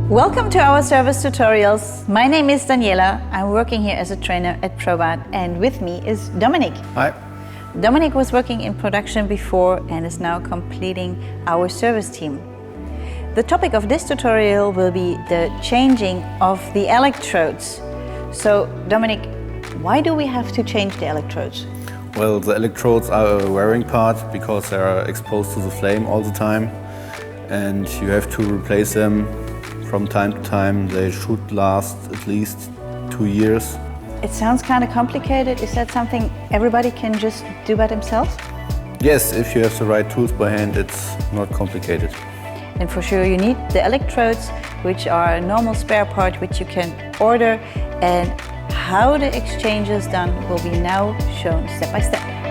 Welcome to our service tutorials. My name is Daniela. I'm working here as a trainer at Probat, and with me is Dominic. Hi. Dominic was working in production before and is now completing our service team. The topic of this tutorial will be the changing of the electrodes. So, Dominic, why do we have to change the electrodes? Well, the electrodes are a wearing part because they are exposed to the flame all the time, and you have to replace them from time to time. They should last at least 2 years. It sounds kind of complicated. Is that something everybody can just do by themselves? Yes, if you have the right tools by hand, it's not complicated. And for sure you need the electrodes, which are a normal spare part which you can order, and how the exchange is done will be now shown step by step.